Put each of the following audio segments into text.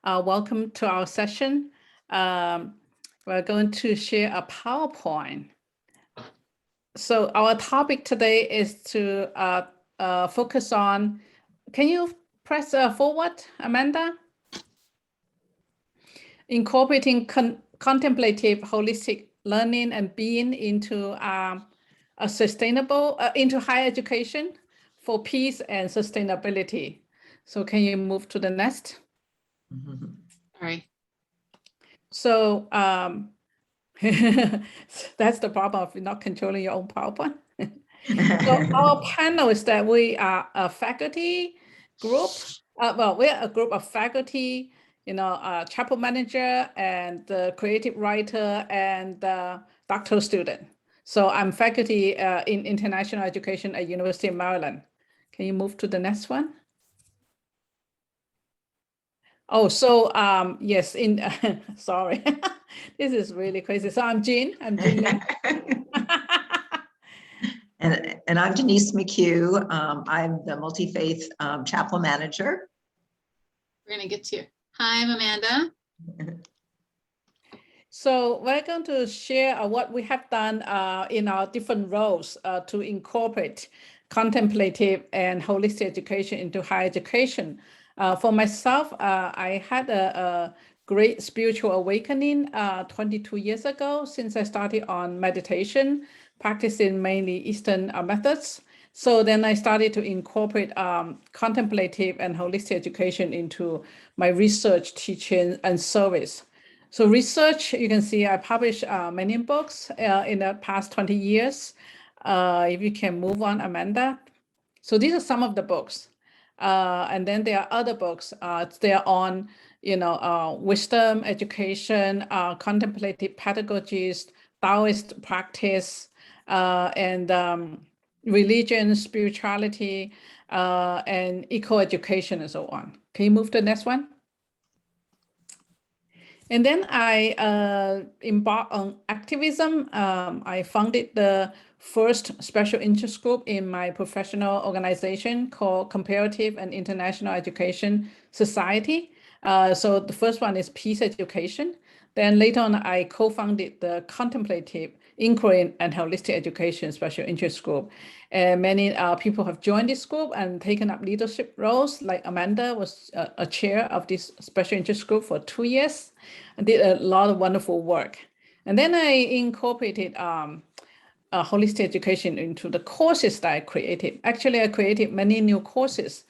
Welcome to our session. We're going to share a PowerPoint. So our topic today is to focus on, can you press forward, Amanda? Incorporating contemplative, holistic learning and being into a sustainable, into higher education for peace and sustainability. So can you move to the next? Mm-hmm. All right. So that's the problem of not controlling your own PowerPoint. So our panel is that we are a faculty group. Well, we're a group of faculty, chapel manager and the creative writer and doctoral student. So I'm faculty in international education at University of Maryland. Can you move to the next one? Oh, so yes, sorry, this is really crazy. So I'm Jing. And I'm Denise McHugh. I'm the multi-faith chapel manager. We're going to get to you. Hi, I'm Amanda. So we're going to share what we have done in our different roles to incorporate contemplative and holistic education into higher education. For myself, I had a great spiritual awakening 22 years ago since I started on meditation, practicing mainly Eastern methods. So then I started to incorporate contemplative and holistic education into my research, teaching, and service. So research, you can see I published many books in the past 20 years. If you can move on, Amanda. So these are some of the books. And then there are other books. They're on, wisdom, education, contemplative pedagogies, Taoist practice, and religion, spirituality, and eco-education and so on. Can you move to the next one? And then I embarked on activism. I founded the first special interest group in my professional organization called Comparative and International Education Society. So the first one is peace education. Then later on, I co-founded the Contemplative Inquiry and Holistic Education Special Interest Group. And many people have joined this group and taken up leadership roles, like Amanda was a chair of this special interest group for 2 years and did a lot of wonderful work. And then I incorporated holistic education into the courses that I created. Actually, I created many new courses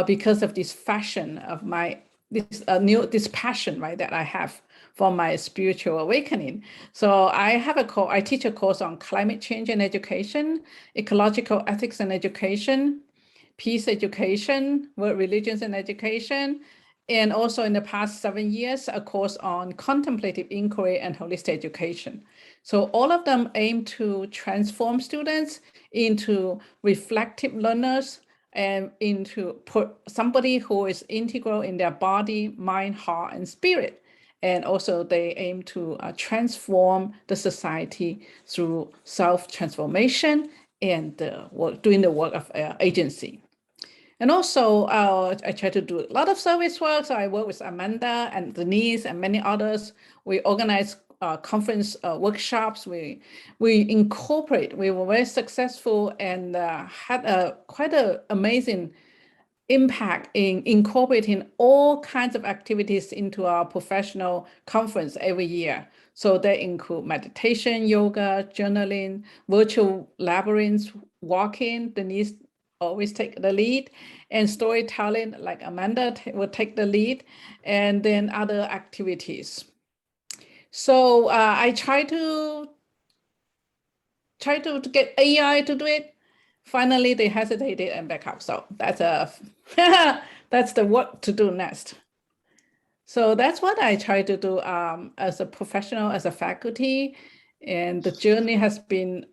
because of this fashion of this passion, right, that I have for my spiritual awakening. So I teach a course on climate change and education, ecological ethics and education, peace education, world religions and education, and also in the past 7 years, a course on contemplative inquiry and holistic education. So all of them aim to transform students into reflective learners and into somebody who is integral in their body, mind, heart, and spirit. And also they aim to transform the society through self-transformation and doing the work of agency. And also I try to do a lot of service work. So I work with Amanda and Denise and many others. We organize conference workshops. We incorporate, we were very successful and had quite an amazing impact in incorporating all kinds of activities into our professional conference every year. So they include meditation, yoga, journaling, virtual labyrinths, walking. Denise always take the lead, and storytelling, like Amanda will take the lead, and then other activities. So I try to get AI to do it. Finally, they hesitated and back up. So that's that's the work to do next. So that's what I try to do as a professional, as a faculty, and the journey has been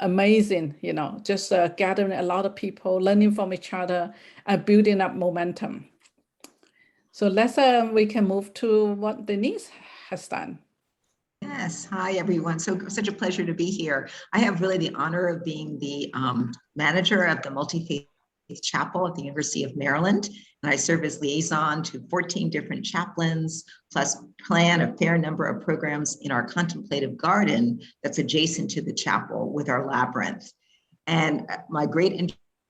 amazing. Just gathering a lot of people, learning from each other, and building up momentum. So we can move to what Denise has done. Yes, hi everyone. So such a pleasure to be here. I have really the honor of being the manager of the multi-faith Chapel at the University of Maryland, and I serve as liaison to 14 different chaplains, plus plan a fair number of programs in our contemplative garden that's adjacent to the chapel with our labyrinth. And my great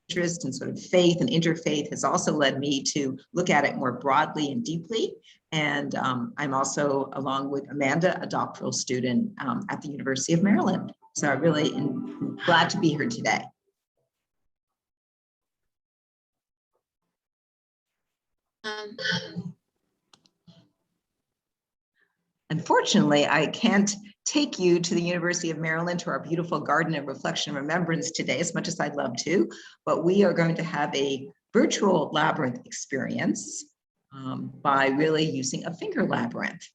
interest in sort of faith and interfaith has also led me to look at it more broadly and deeply. And I'm also, along with Amanda, a doctoral student at the University of Maryland. So I really am glad to be here today. Unfortunately, I can't take you to the University of Maryland to our beautiful Garden of Reflection and Remembrance today, as much as I'd love to, but we are going to have a virtual labyrinth experience by really using a finger labyrinth.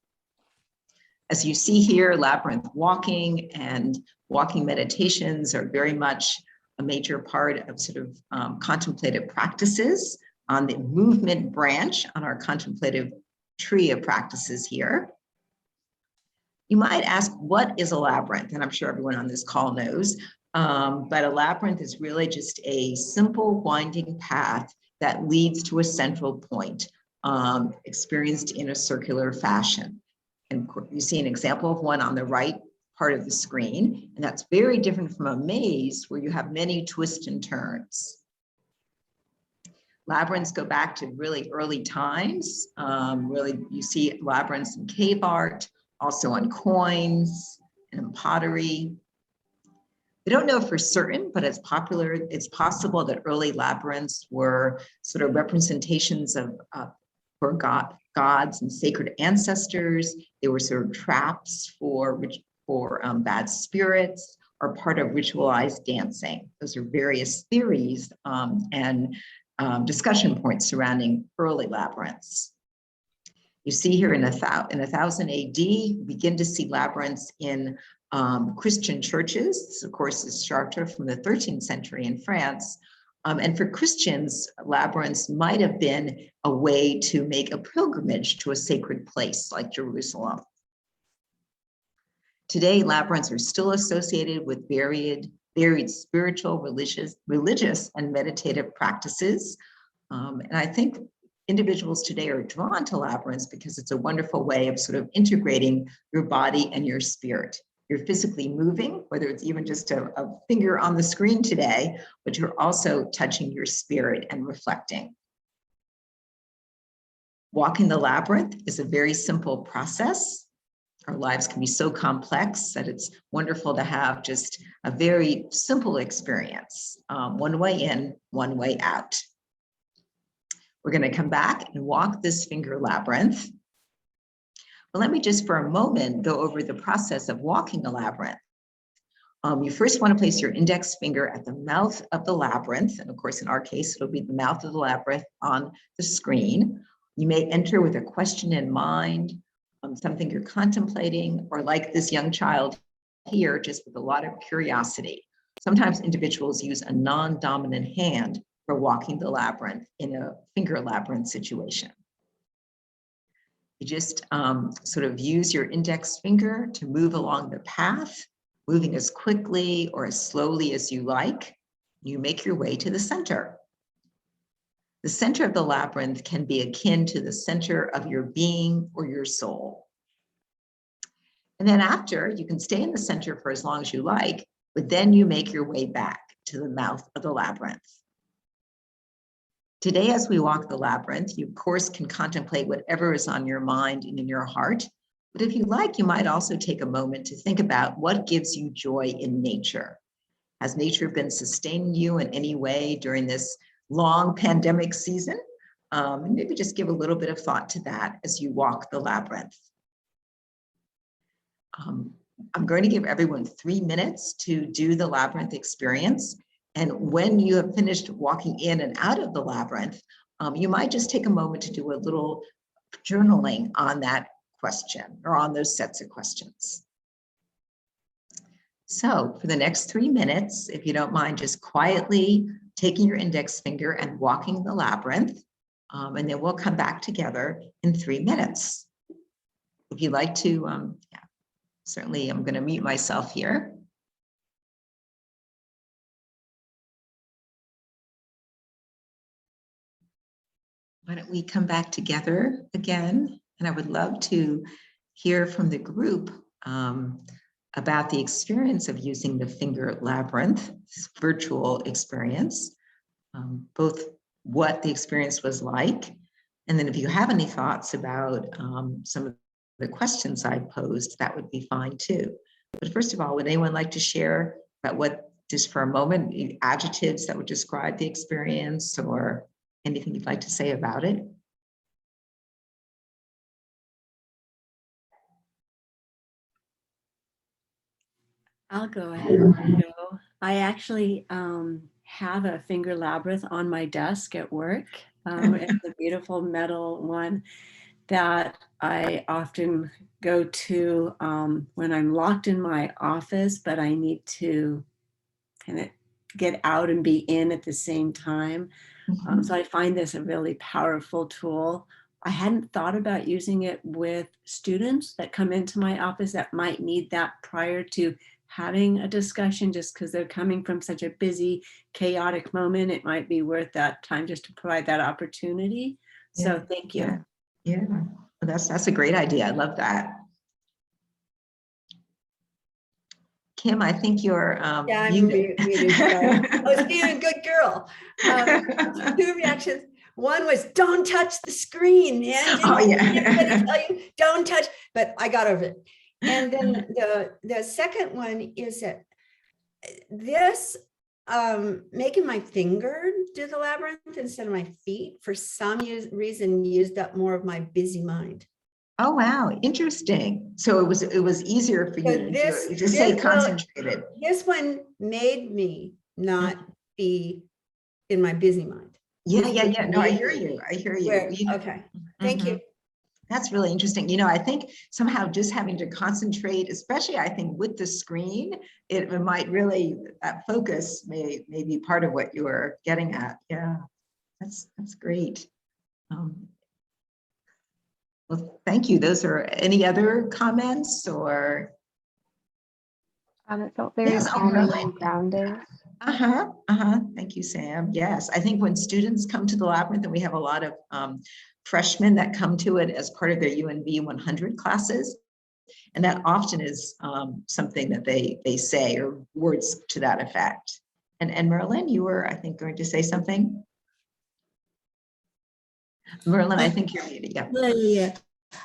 As you see here, labyrinth walking and walking meditations are very much a major part of sort of contemplative practices on the movement branch on our contemplative tree of practices here. You might ask, what is a labyrinth? And I'm sure everyone on this call knows, but a labyrinth is really just a simple winding path that leads to a central point, experienced in a circular fashion. And you see an example of one on the right part of the screen, and that's very different from a maze where you have many twists and turns. Labyrinths go back to really early times. Really, you see labyrinths in cave art, also on coins and in pottery. We don't know for certain, but it's possible that early labyrinths were sort of representations of for gods and sacred ancestors. They were sort of traps for bad spirits, or part of ritualized dancing. Those are various theories and discussion points surrounding early labyrinths. You see here in 1000 AD, you begin to see labyrinths in Christian churches. This, of course, is Chartres from the 13th century in France. And for Christians, labyrinths might have been a way to make a pilgrimage to a sacred place like Jerusalem. Today, labyrinths are still associated with varied spiritual, religious, and meditative practices. And I think individuals today are drawn to labyrinths because it's a wonderful way of sort of integrating your body and your spirit. You're physically moving, whether it's even just a finger on the screen today, but you're also touching your spirit and reflecting. Walking the labyrinth is a very simple process. Our lives can be so complex that it's wonderful to have just a very simple experience. One way in, one way out. We're going to come back and walk this finger labyrinth. But let me just for a moment go over the process of walking a labyrinth. You first want to place your index finger at the mouth of the labyrinth. And of course, in our case, it'll be the mouth of the labyrinth on the screen. You may enter with a question in mind, something you're contemplating, or like this young child here, just with a lot of curiosity. Sometimes individuals use a non-dominant hand for walking the labyrinth in a finger labyrinth situation. You just sort of use your index finger to move along the path, moving as quickly or as slowly as you like. You make your way to the center. The center of the labyrinth can be akin to the center of your being or your soul. And then after, you can stay in the center for as long as you like, but then you make your way back to the mouth of the labyrinth. Today, as we walk the labyrinth, you of course can contemplate whatever is on your mind and in your heart. But if you like, you might also take a moment to think about what gives you joy in nature. Has nature been sustaining you in any way during this long pandemic season? And maybe just give a little bit of thought to that as you walk the labyrinth. I'm going to give everyone 3 minutes to do the labyrinth experience. And when you have finished walking in and out of the labyrinth, you might just take a moment to do a little journaling on that question or on those sets of questions. So for the next 3 minutes, if you don't mind just quietly taking your index finger and walking the labyrinth, and then we'll come back together in 3 minutes. If you'd like to, certainly I'm going to mute myself here. Why don't we come back together again? And I would love to hear from the group about the experience of using the finger labyrinth, this virtual experience, both what the experience was like, and then if you have any thoughts about some of the questions I posed, that would be fine too. But first of all, would anyone like to share about what, just for a moment, adjectives that would describe the experience or anything you'd like to say about it? I'll go ahead and go. I actually have a finger labyrinth on my desk at work. It's a beautiful metal one that I often go to when I'm locked in my office, but I need to kind of get out and be in at the same time. So I find this a really powerful tool. I hadn't thought about using it with students that come into my office that might need that prior to having a discussion, just because they're coming from such a busy, chaotic moment. It might be worth that time just to provide that opportunity. So thank you. Yeah. Well, that's a great idea. I love that. Kim, I think you're Yeah, I'm muted. muted. Sorry. I was being a good girl. 2 reactions. One was, don't touch the screen, man. Oh, yeah. Everybody tell you, don't touch, but I got over it. And then the second one is that this making my finger do the labyrinth instead of my feet, for some reason, used up more of my busy mind. Oh, wow. Interesting. So it was easier for you So to stay concentrated. This one made me not be in my busy mind. Yeah. No, I hear you. Okay. Thank you. That's really interesting. I think somehow just having to concentrate, especially I think with the screen, it might really, that focus may be part of what you were getting at. Yeah, that's great. Well, thank you. Those are any other comments or? It felt very calming and grounding. Thank you, Sam. Yes, I think when students come to the labyrinth, and we have a lot of freshmen that come to it as part of their UNV 100 classes, and that often is something that they say, or words to that effect. And Merlin, you were, I think, going to say something. Merlin, I think you're muted. Yeah.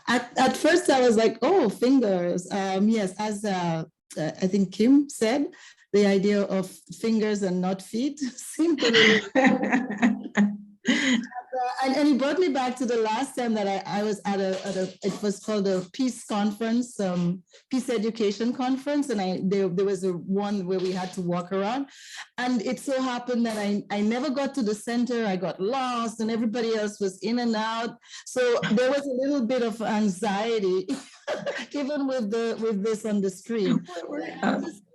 At first, I was like, oh, fingers. Yes, as I think Kim said, the idea of fingers and not feet seemed a little. And it brought me back to the last time that I was at it was called a peace conference, peace education conference, and there was one where we had to walk around, and it so happened that I never got to the center. I got lost, and everybody else was in and out, so there was a little bit of anxiety, even with this on the screen.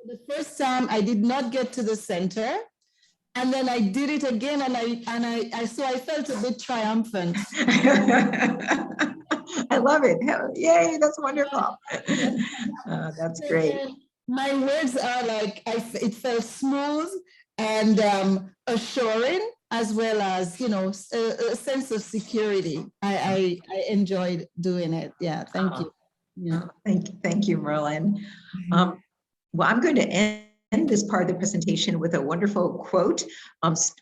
The first time I did not get to the center. And then I did it again, and so I felt a bit triumphant. I love it. Yay, that's wonderful. That's great. My words are like, it felt smooth and assuring, as well as, a sense of security. I enjoyed doing it. Yeah, thank you. Yeah. Thank you, Merlin. Well, I'm going to end this part of the presentation with a wonderful quote.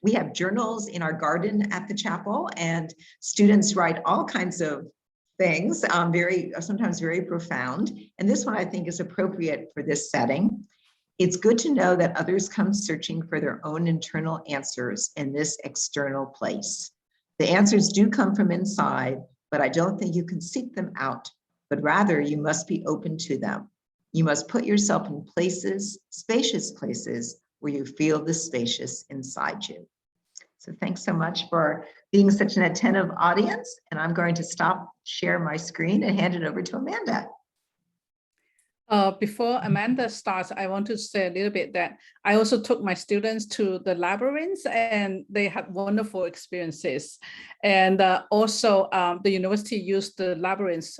We have journals in our garden at the chapel, and students write all kinds of things, sometimes very profound. And this one I think is appropriate for this setting. It's good to know that others come searching for their own internal answers in this external place. The answers do come from inside, but I don't think you can seek them out, but rather you must be open to them. You must put yourself in places, spacious places, where you feel the spacious inside you. So thanks so much for being such an attentive audience. And I'm going to share my screen and hand it over to Amanda. Before Amanda starts, I want to say a little bit that I also took my students to the labyrinths, and they had wonderful experiences. And also the university used the labyrinths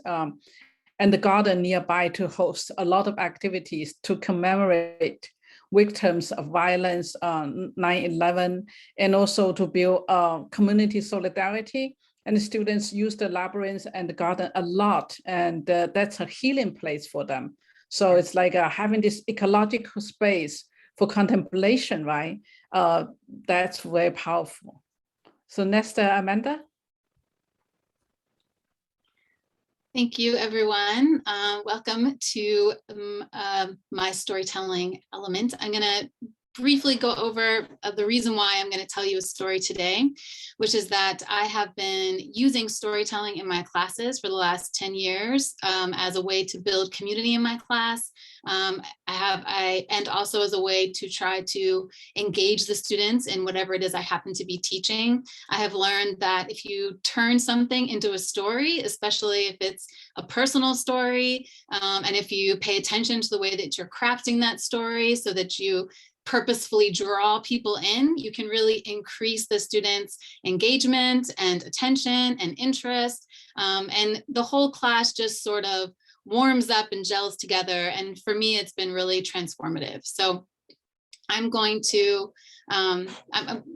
and the garden nearby to host a lot of activities to commemorate victims of violence on 9/11, and also to build community solidarity and the students use the labyrinth and the garden a lot, and that's a healing place for them. So it's like having this ecological space for contemplation, right? That's very powerful. So next, Amanda. Thank you, everyone. Welcome to my storytelling element. I'm going to briefly go over the reason why I'm going to tell you a story today, which is that I have been using storytelling in my classes for the last 10 years as a way to build community in my class. And also as a way to try to engage the students in whatever it is I happen to be teaching. I have learned that if you turn something into a story, especially if it's a personal story, and if you pay attention to the way that you're crafting that story so that you purposefully draw people in, you can really increase the students' engagement and attention and interest. And the whole class just sort of warms up and gels together. And for me, it's been really transformative. So I'm going to,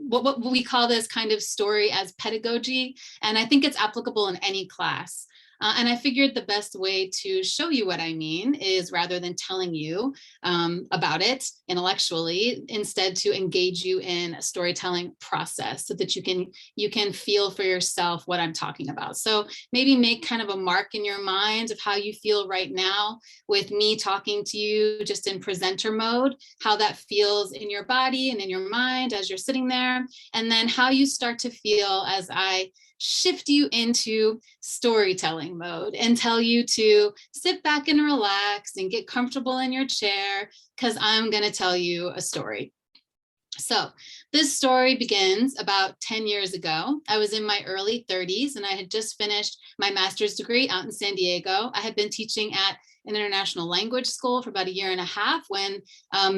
what we call this kind of story as pedagogy. And I think it's applicable in any class. And I figured the best way to show you what I mean is, rather than telling you about it intellectually, instead to engage you in a storytelling process so that you can feel for yourself what I'm talking about. So maybe make kind of a mark in your mind of how you feel right now with me talking to you just in presenter mode, how that feels in your body and in your mind as you're sitting there, and then how you start to feel as I shift you into storytelling mode and tell you to sit back and relax and get comfortable in your chair, because I'm going to tell you a story. So this story begins about 10 years ago. I was in my early 30s and I had just finished my master's degree out in San Diego. I had been teaching at an international language school for about 1.5 years when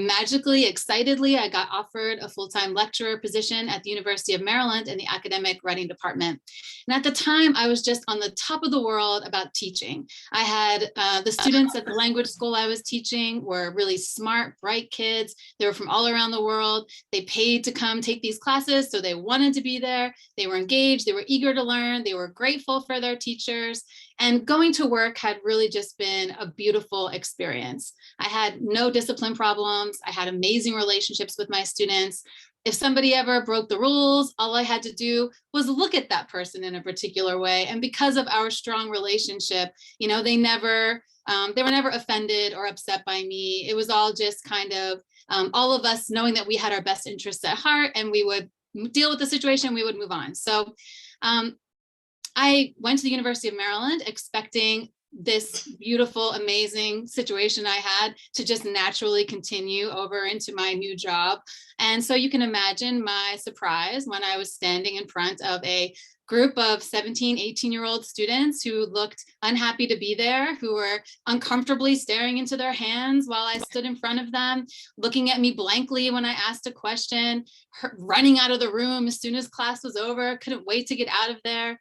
magically, excitedly, I got offered a full-time lecturer position at the University of Maryland in the academic writing department. And at the time, I was just on the top of the world about teaching. I had the students at the language school I was teaching were really smart, bright kids. They were from all around the world. They paid to come take these classes, so they wanted to be there. They were engaged. They were eager to learn. They were grateful for their teachers. And going to work had really just been a beautiful experience. I had no discipline problems. I had amazing relationships with my students. If somebody ever broke the rules, all I had to do was look at that person in a particular way. And because of our strong relationship, you know, they were never offended or upset by me. It was all just kind of all of us knowing that we had our best interests at heart, and we would deal with the situation, we would move on. So I went to the University of Maryland expecting this beautiful, amazing situation I had to just naturally continue over into my new job. And so you can imagine my surprise when I was standing in front of a group of 17, 18-year-old students who looked unhappy to be there, who were uncomfortably staring into their hands while I stood in front of them, looking at me blankly when I asked a question, running out of the room as soon as class was over, couldn't wait to get out of there.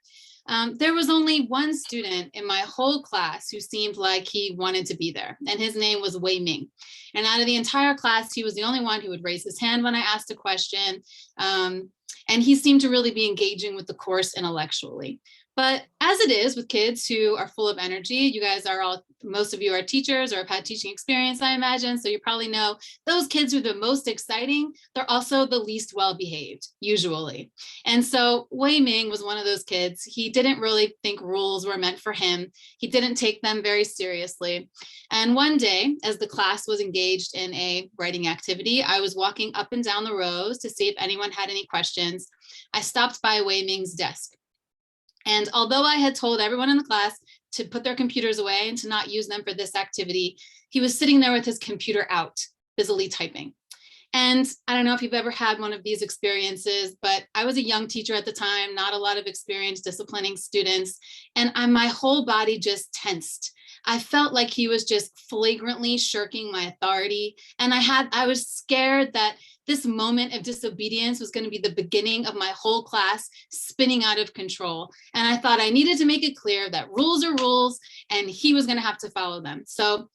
There was only one student in my whole class who seemed like he wanted to be there, and his name was Wei-Ming. And out of the entire class, he was the only one who would raise his hand when I asked a question. And he seemed to really be engaging with the course intellectually. But as it is with kids who are full of energy, you guys are all, most of you are teachers or have had teaching experience, I imagine. So you probably know those kids who are the most exciting, they're also the least well-behaved, usually. And so Wei-Ming was one of those kids. He didn't really think rules were meant for him. He didn't take them very seriously. And one day, as the class was engaged in a writing activity, I was walking up and down the rows to see if anyone had any questions. I stopped by Wei-Ming's desk. And although I had told everyone in the class to put their computers away and to not use them for this activity, he was sitting there with his computer out, busily typing. And I don't know if you've ever had one of these experiences, but I was a young teacher at the time, not a lot of experience disciplining students, and my whole body just tensed. I felt like he was just flagrantly shirking my authority. And I was scared that this moment of disobedience was going to be the beginning of my whole class spinning out of control. And I thought I needed to make it clear that rules are rules and he was going to have to follow them. So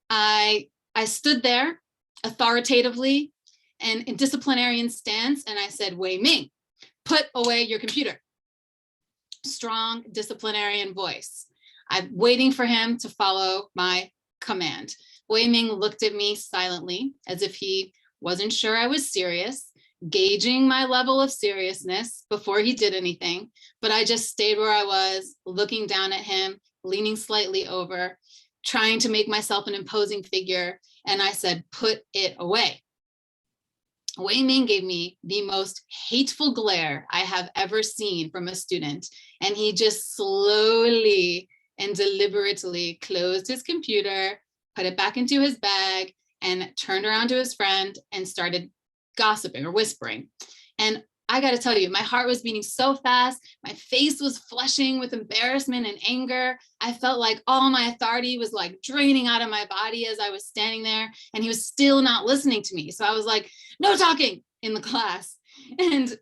I stood there authoritatively and in disciplinarian stance, and I said, Wei-Ming, put away your computer. strong disciplinarian voice. I'm waiting for him to follow my command. Wei-Ming looked at me silently as if he wasn't sure I was serious, gauging my level of seriousness before he did anything. But I just stayed where I was, looking down at him, leaning slightly over, trying to make myself an imposing figure. And I said, put it away. Wei-Ming gave me the most hateful glare I have ever seen from a student. And he just slowly and deliberately closed his computer, put it back into his bag, and turned around to his friend and started gossiping or whispering. And I got to tell you, my heart was beating so fast. My face was flushing with embarrassment and anger. I felt like all my authority was like draining out of my body as I was standing there, and he was still not listening to me. So I was like, no talking in the class. And,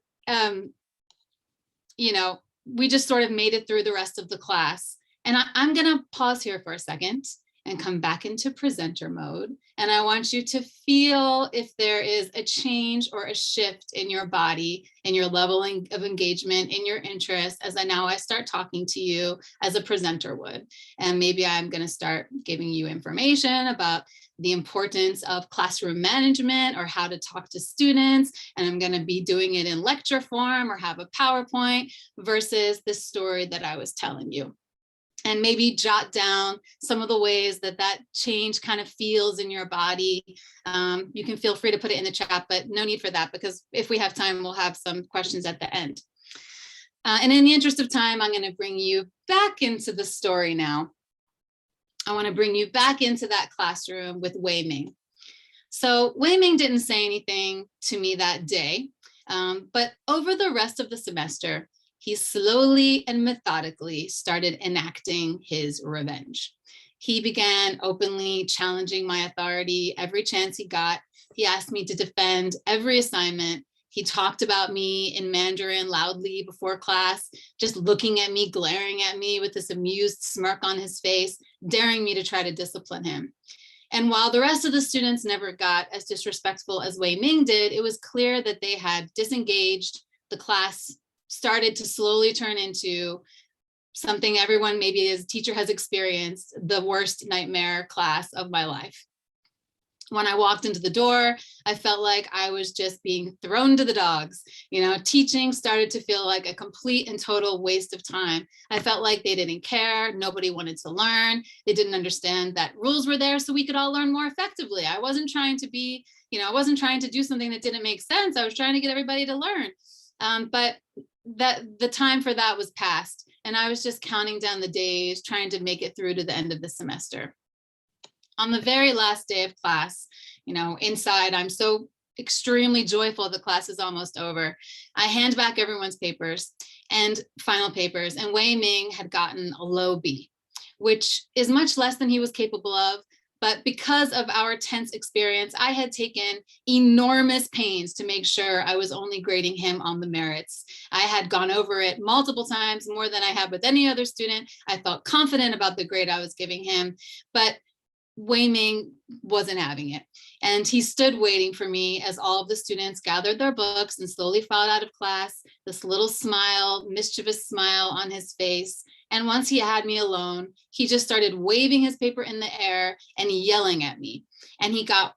you know, we just sort of made it through the rest of the class. And I'm going to pause here for a second and come back into presenter mode. And I want you to feel if there is a change or a shift in your body, in your level of engagement, in your interest, as I start talking to you as a presenter would. And maybe I'm going to start giving you information about the importance of classroom management or how to talk to students. And I'm going to be doing it in lecture form or have a PowerPoint versus the story that I was telling you. And maybe jot down some of the ways that that change kind of feels in your body. You can feel free to put it in the chat, but no need for that, because if we have time, we'll have some questions at the end. And in the interest of time, I'm going to bring you back into the story now. I want to bring you back into that classroom with Wei-Ming. So Wei-Ming didn't say anything to me that day, but over the rest of the semester, he slowly and methodically started enacting his revenge. He began openly challenging my authority every chance he got. He asked me to defend every assignment. He talked about me in Mandarin loudly before class, just looking at me, glaring at me with this amused smirk on his face, daring me to try to discipline him. And while the rest of the students never got as disrespectful as Wei-Ming did, it was clear that they had disengaged. The class started to slowly turn into something everyone maybe as a teacher has experienced, the worst nightmare class of my life. When I walked into the door, I felt like I was just being thrown to the dogs. You know, teaching started to feel like a complete and total waste of time. I felt like they didn't care. Nobody wanted to learn. They didn't understand that rules were there so we could all learn more effectively. I wasn't trying to be, you know, I wasn't trying to do something that didn't make sense. I was trying to get everybody to learn. But that the time for that was past. And I was just counting down the days, trying to make it through to the end of the semester. On the very last day of class, you know, inside, I'm so extremely joyful the class is almost over. I hand back everyone's papers and final papers, and Wei-Ming had gotten a low B, which is much less than he was capable of. But because of our tense experience, I had taken enormous pains to make sure I was only grading him on the merits. I had gone over it multiple times, more than I had with any other student. I felt confident about the grade I was giving him, but Wei-Ming wasn't having it. And he stood waiting for me as all of the students gathered their books and slowly filed out of class, this little smile, mischievous smile on his face. And once he had me alone, he just started waving his paper in the air and yelling at me. And he got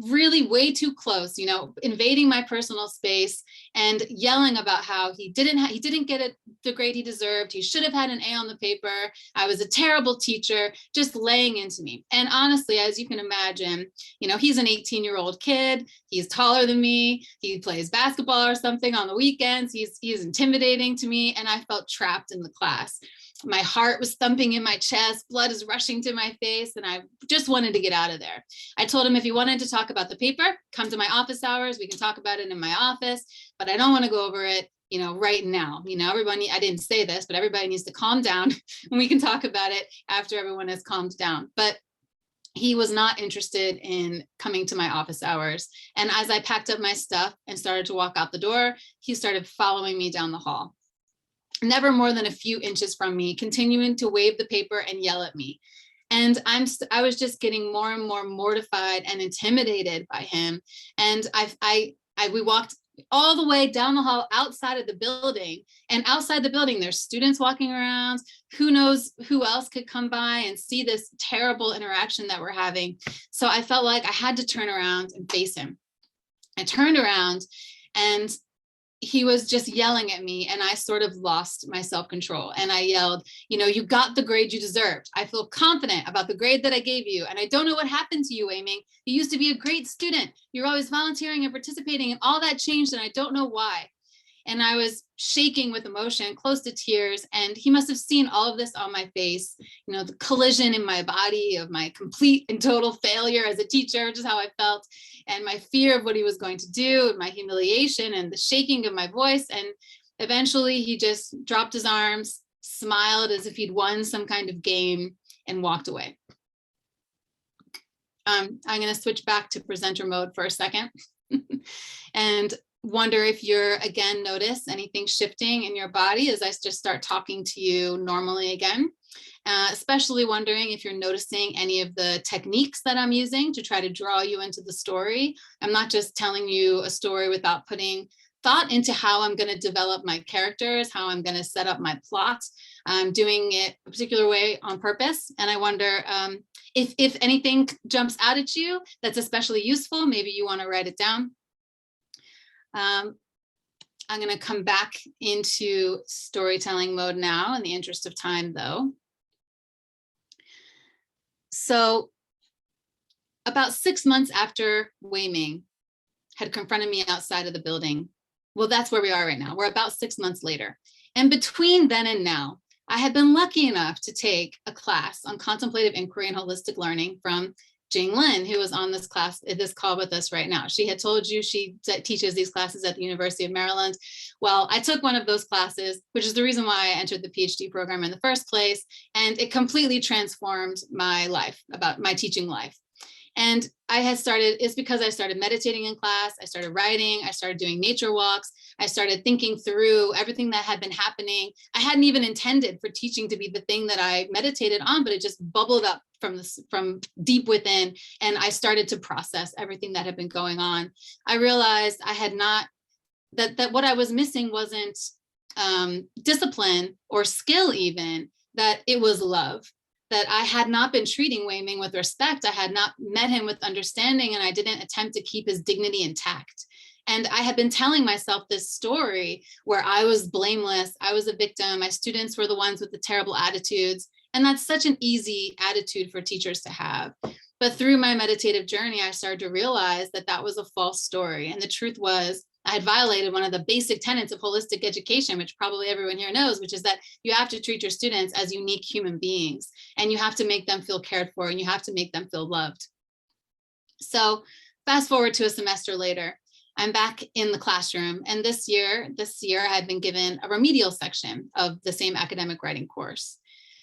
really way too close, you know, invading my personal space and yelling about how he didn't get the grade he deserved. He should have had an A on the paper. I was a terrible teacher, just laying into me. And honestly, as you can imagine, you know, he's an 18-year-old kid. He's taller than me. He plays basketball or something on the weekends. He's intimidating to me. And I felt trapped in the class. My heart was thumping in my chest, blood is rushing to my face, and I just wanted to get out of there. I told him if he wanted to talk about the paper, come to my office hours, we can talk about it in my office, but I don't want to go over it, you know, right now. You know, everybody, I didn't say this, but everybody needs to calm down and we can talk about it after everyone has calmed down. But he was not interested in coming to my office hours. And as I packed up my stuff and started to walk out the door, he started following me down the hall. Never more than a few inches from me, continuing to wave the paper and yell at me. And I was just getting more and more mortified and intimidated by him. And we walked all the way down the hall outside of the building. And outside the building, there's students walking around. Who knows who else could come by and see this terrible interaction that we're having. So I felt like I had to turn around and face him. I turned around and he was just yelling at me, and I sort of lost my self-control. And I yelled, you know, you got the grade you deserved. I feel confident about the grade that I gave you. And I don't know what happened to you, Wei-Ming. You used to be a great student. You're always volunteering and participating, and all that changed, and I don't know why. And I was shaking with emotion, close to tears. And he must have seen all of this on my face, you know, the collision in my body of my complete and total failure as a teacher, which is how I felt, and my fear of what he was going to do, and my humiliation and the shaking of my voice. And eventually he just dropped his arms, smiled as if he'd won some kind of game, and walked away. I'm going to switch back to presenter mode for a second and wonder if you're, again, notice anything shifting in your body as I just start talking to you normally again. Especially wondering if you're noticing any of the techniques that I'm using to try to draw you into the story. I'm not just telling you a story without putting thought into how I'm going to develop my characters, how I'm going to set up my plot. I'm doing it a particular way on purpose. And I wonder if anything jumps out at you that's especially useful, maybe you want to write it down. I'm going to come back into storytelling mode now in the interest of time, though. So about 6 months after Wei-Ming had confronted me outside of the building, well, that's where we are right now. We're about 6 months later. And between then and now, I had been lucky enough to take a class on contemplative inquiry and holistic learning from Jing, who was on this call with us right now. She had told you she teaches these classes at the University of Maryland. Well, I took one of those classes, which is the reason why I entered the PhD program in the first place. And it completely transformed my life, about my teaching life. And it's because I started meditating in class, I started writing, I started doing nature walks, I started thinking through everything that had been happening. I hadn't even intended for teaching to be the thing that I meditated on, but it just bubbled up from deep within. And I started to process everything that had been going on. I realized I had not, that what I was missing wasn't discipline or skill even, that it was love. That I had not been treating Wei-Ming with respect. I had not met him with understanding, and I didn't attempt to keep his dignity intact. And I had been telling myself this story where I was blameless, I was a victim, my students were the ones with the terrible attitudes. And that's such an easy attitude for teachers to have. But through my meditative journey, I started to realize that that was a false story. And the truth was, I had violated one of the basic tenets of holistic education, which probably everyone here knows, which is that you have to treat your students as unique human beings, and you have to make them feel cared for, and you have to make them feel loved. So fast forward to a semester later, I'm back in the classroom. And this year I had been given a remedial section of the same academic writing course.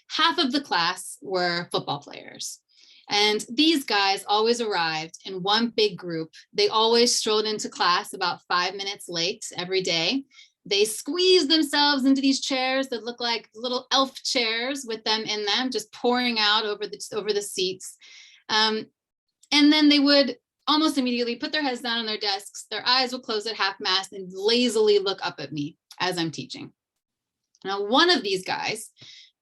Half of the class were football players. And these guys always arrived in one big group. They always strolled into class about 5 minutes late every day. They squeezed themselves into these chairs that look like little elf chairs with them in them, just pouring out over the seats. And then they would almost immediately put their heads down on their desks. Their eyes would close at half-mast and lazily look up at me as I'm teaching. Now, one of these guys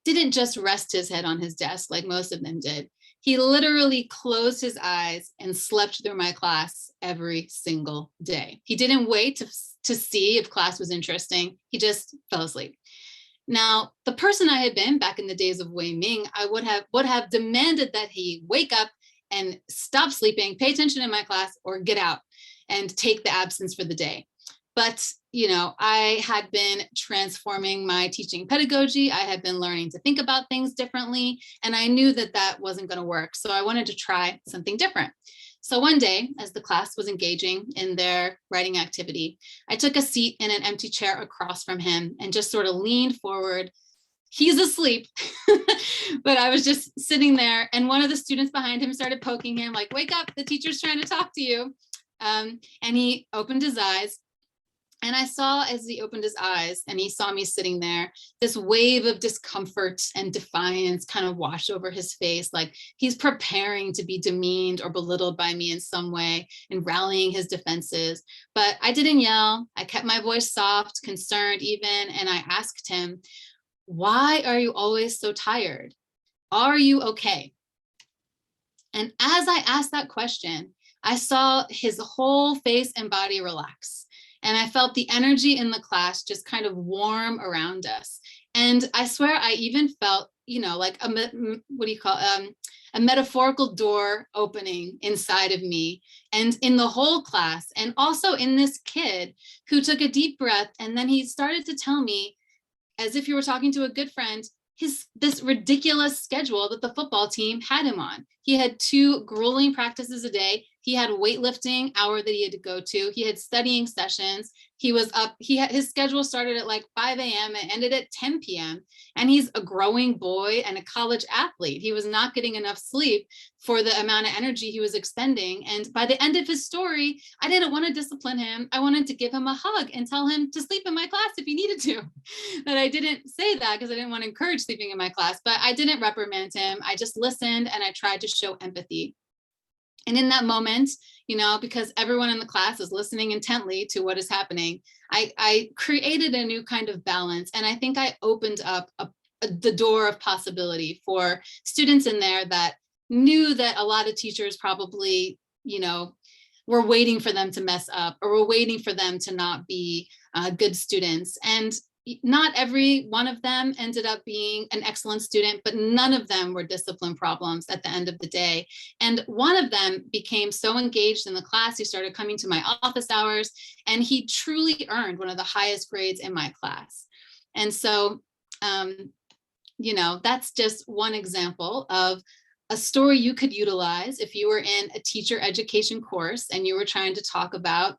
didn't just rest his head on his desk like most of them did. He literally closed his eyes and slept through my class every single day. He didn't wait to see if class was interesting. He just fell asleep. Now, the person I had been back in the days of Wei-Ming, I would have demanded that he wake up and stop sleeping, pay attention in my class, or get out and take the absence for the day. But, you know, I had been transforming my teaching pedagogy. I had been learning to think about things differently, and I knew that that wasn't going to work. So I wanted to try something different. So one day, as the class was engaging in their writing activity, I took a seat in an empty chair across from him and just sort of leaned forward. He's asleep, but I was just sitting there, and one of the students behind him started poking him like, wake up, the teacher's trying to talk to you. And he opened his eyes. And I saw, as he opened his eyes and he saw me sitting there, this wave of discomfort and defiance kind of washed over his face, like he's preparing to be demeaned or belittled by me in some way and rallying his defenses. But I didn't yell. I kept my voice soft, concerned even, and I asked him, "Why are you always so tired? Are you okay?" And as I asked that question, I saw his whole face and body relax. And I felt the energy in the class just kind of warm around us. And I swear I even felt, like a metaphorical door opening inside of me and in the whole class, and also in this kid who took a deep breath. And then he started to tell me, as if you were talking to a good friend, this ridiculous schedule that the football team had him on. He had 2 grueling practices a day. He had a weightlifting hour that he had to go to. He had studying sessions. He was up, his schedule started at like 5 a.m. and ended at 10 p.m. And he's a growing boy and a college athlete. He was not getting enough sleep for the amount of energy he was expending. And by the end of his story, I didn't want to discipline him. I wanted to give him a hug and tell him to sleep in my class if he needed to. But I didn't say that because I didn't want to encourage sleeping in my class, but I didn't reprimand him. I just listened and I tried to show empathy. And in that moment, because everyone in the class is listening intently to what is happening, I created a new kind of balance. And I think I opened up the door of possibility for students in there that knew that a lot of teachers probably, were waiting for them to mess up or were waiting for them to not be good students. And not every one of them ended up being an excellent student, but none of them were discipline problems at the end of the day. And one of them became so engaged in the class, he started coming to my office hours, and he truly earned one of the highest grades in my class. And so, that's just one example of a story you could utilize if you were in a teacher education course and you were trying to talk about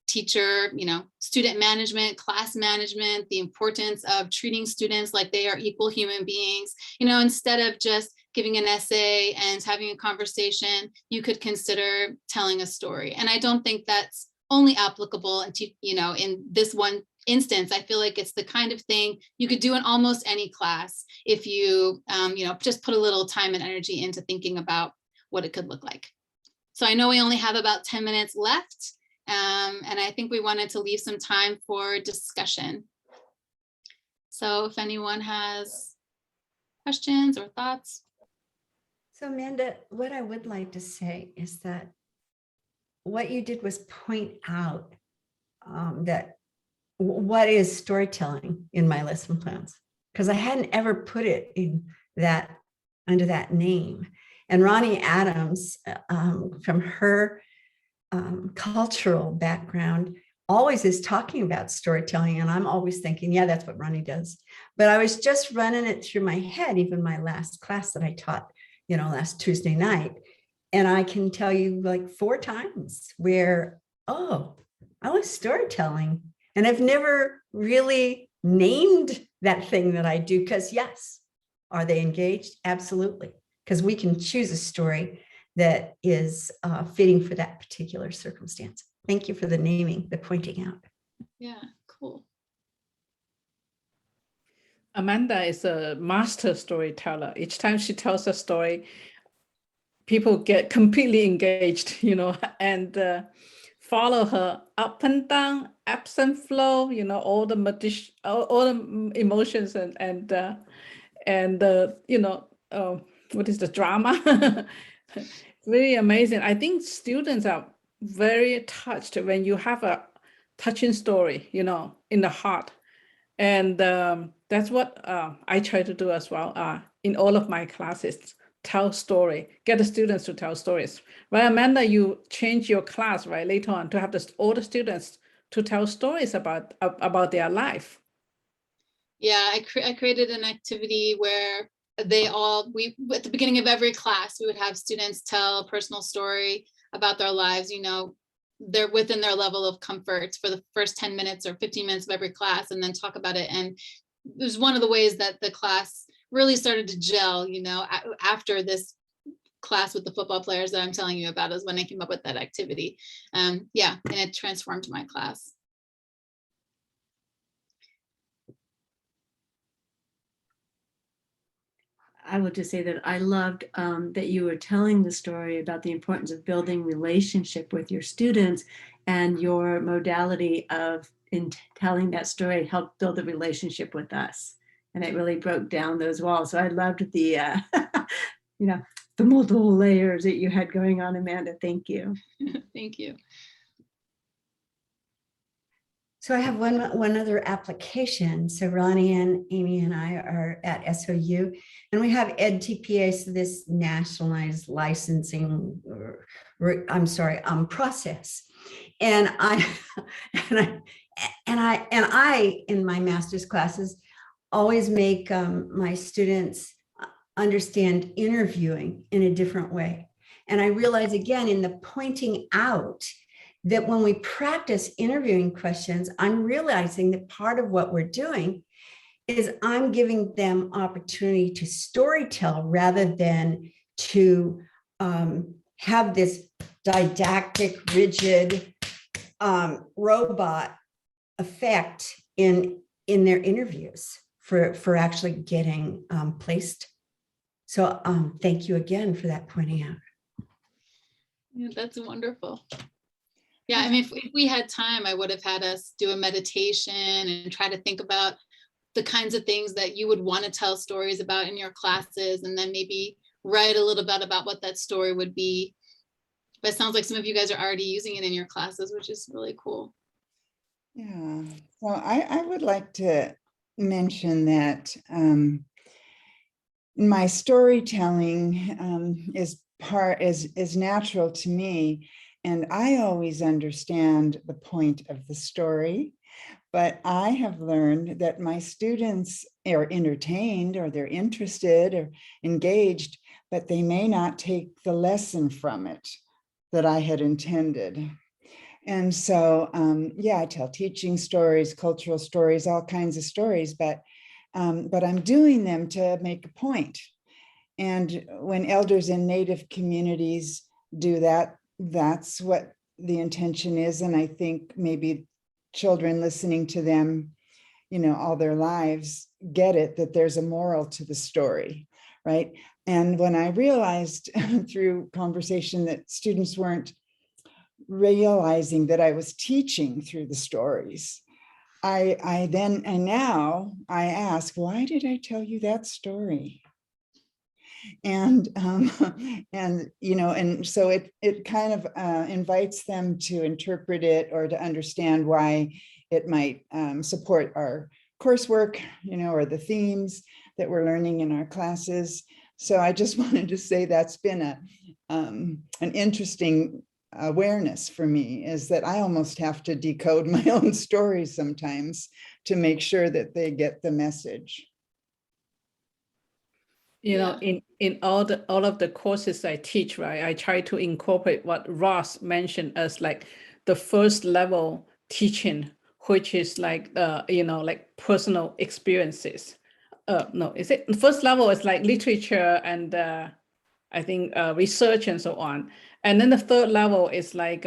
teacher, student management, class management, the importance of treating students like they are equal human beings. Instead of just giving an essay and having a conversation, you could consider telling a story. And I don't think that's only applicable in this one instance. I feel like it's the kind of thing you could do in almost any class if you, just put a little time and energy into thinking about what it could look like. So I know we only have about 10 minutes left. And I think we wanted to leave some time for discussion. So if anyone has questions or thoughts. So Amanda, what I would like to say is that what you did was point out that what is storytelling in my lesson plans, because I hadn't ever put it in that under that name. And Ronnie Adams, from her cultural background, always is talking about storytelling. And I'm always thinking, yeah, that's what Ronnie does. But I was just running it through my head, even my last class that I taught, last Tuesday night. And I can tell you like 4 times where, oh, I was storytelling. And I've never really named that thing that I do, because yes, are they engaged? Absolutely. Because we can choose a story that is fitting for that particular circumstance. Thank you for the naming, the pointing out. Yeah, cool. Amanda is a master storyteller. Each time she tells a story, people get completely engaged, and follow her up and down, ebbs and flow, all the emotions and what is the drama? It's really amazing. I think students are very touched when you have a touching story, in the heart. And that's what I try to do as well in all of my classes. Tell story, get the students to tell stories. Well, Amanda, you change your class, right, later on to have all the students to tell stories about their life. Yeah, I created an activity where at the beginning of every class, we would have students tell a personal story about their lives. They're within their level of comfort for the first 10 minutes or 15 minutes of every class, and then talk about it. And it was one of the ways that the class really started to gel, after this class with the football players that I'm telling you about is when I came up with that activity. And it transformed my class. I will just say that I loved that you were telling the story about the importance of building relationship with your students, and your modality of telling that story helped build a relationship with us. And it really broke down those walls. So I loved the, the multiple layers that you had going on, Amanda. Thank you. Thank you. So I have one other application. So Ronnie and Amy and I are at SOU, and we have EdTPA, so this nationalized licensing, process. And I in my master's classes always make my students understand interviewing in a different way. And I realize again in the pointing out that when we practice interviewing questions, I'm realizing that part of what we're doing is I'm giving them opportunity to storytell rather than to have this didactic, rigid robot effect in their interviews for actually getting placed. So thank you again for that pointing out. Yeah, that's wonderful. Yeah, I mean, if we had time, I would have had us do a meditation and try to think about the kinds of things that you would want to tell stories about in your classes, and then maybe write a little bit about what that story would be. But it sounds like some of you guys are already using it in your classes, which is really cool. Yeah, so I would like to mention that my storytelling is natural to me. And I always understand the point of the story, but I have learned that my students are entertained, or they're interested or engaged, but they may not take the lesson from it that I had intended. And so, I tell teaching stories, cultural stories, all kinds of stories, but I'm doing them to make a point. And when elders in Native communities do that, that's what the intention is. And I think maybe children listening to them, all their lives get it, that there's a moral to the story, right? And when I realized through conversation that students weren't realizing that I was teaching through the stories, I now ask, why did I tell you that story? And so it kind of invites them to interpret it, or to understand why it might support our coursework, or the themes that we're learning in our classes. So I just wanted to say that's been an interesting awareness for me, is that I almost have to decode my own stories sometimes to make sure that they get the message. In all of the courses I teach, right, I try to incorporate what Ross mentioned as like the first level teaching, which is like like personal experiences. No, is it first level is like literature and I think research and so on, and then the third level is like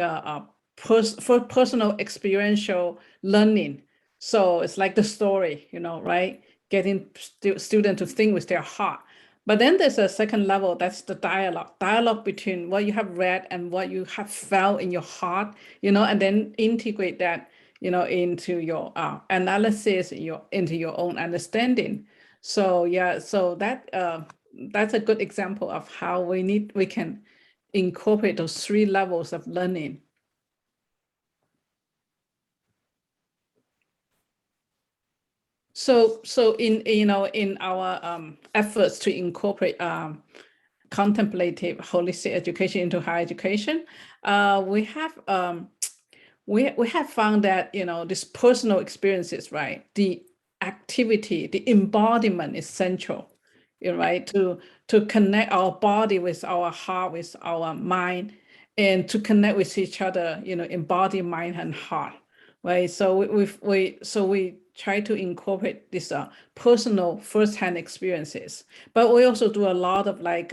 for personal experiential learning. So it's like the story, right, getting student to think with their heart. But then there's a second level, that's the dialogue between what you have read and what you have felt in your heart, and then integrate that, into your analysis, into your own understanding. So yeah, so that's a good example of how we can incorporate those three levels of learning. So in our efforts to incorporate contemplative holistic education into higher education, we have found that these personal experiences, right, the activity, the embodiment is central, right, to connect our body with our heart, with our mind, and to connect with each other, embody, mind, and heart, right? So we try to incorporate this personal firsthand experiences, but we also do a lot of like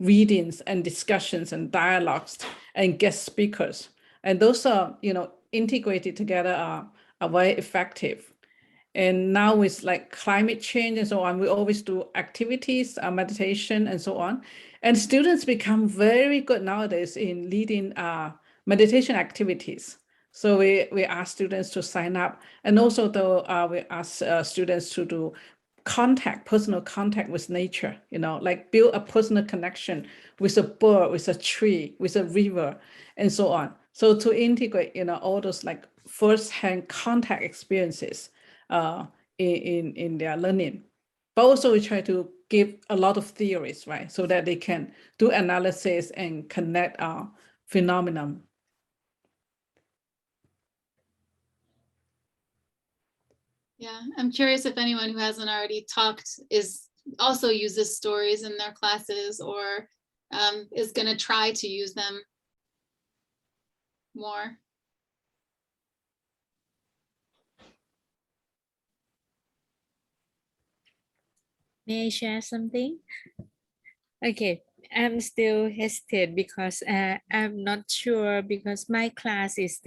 readings and discussions and dialogues and guest speakers, and those are integrated together are very effective. And now with like climate change and so on, we always do activities, meditation and so on. And students become very good nowadays in leading meditation activities. So we ask students to sign up, and also we ask students to do personal contact with nature, like build a personal connection with a bird, with a tree, with a river, and so on. So to integrate, all those like first-hand contact experiences in their learning. But also we try to give a lot of theories, right? So that they can do analysis and connect phenomenon. Yeah, I'm curious if anyone who hasn't already talked also uses stories in their classes, or is going to try to use them more. May I share something? Okay, I'm still hesitant because I'm not sure, because my class is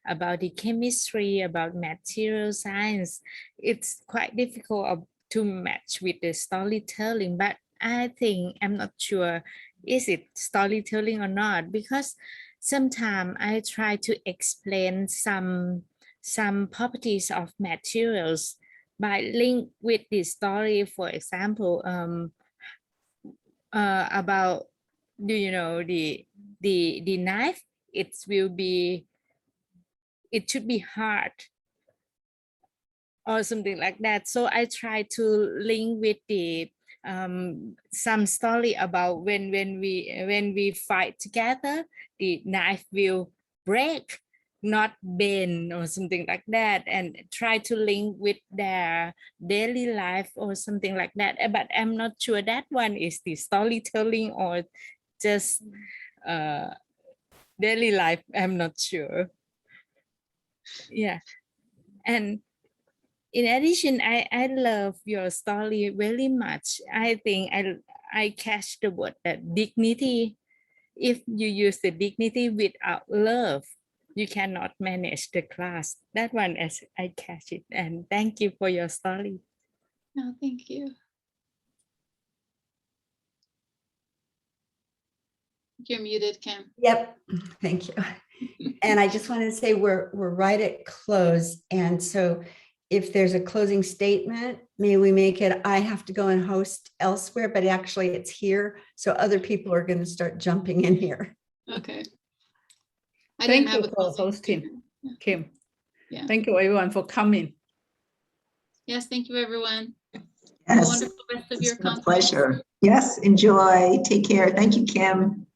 about the chemistry, about material science. It's quite difficult to match with the storytelling, but I think I'm not sure is it storytelling or not, because sometimes I try to explain some properties of materials by link with the story. For example, about, do you know the knife? It should be hard or something like that. So I try to link with the some story about when we fight together, the knife will break, not bend or something like that, and try to link with their daily life or something like that. But I'm not sure that one is the storytelling or just daily life. I'm not sure. Yeah. And in addition, I love your story very much. I think I catch the word that dignity. If you use the dignity without love, you cannot manage the class. That one, as I catch it. And thank you for your story. No, thank you. You're muted, Kim. Yep, thank you. And I just wanted to say we're right at close. And so if there's a closing statement, may we make it, I have to go and host elsewhere, but actually it's here. So other people are going to start jumping in here. Okay. Thank you for hosting, Kim. Yeah. Thank you everyone for coming. Yes, thank you everyone. Yes, Have a wonderful rest of your it's been a conference. pleasure. Yes, enjoy. Take care. Thank you, Kim.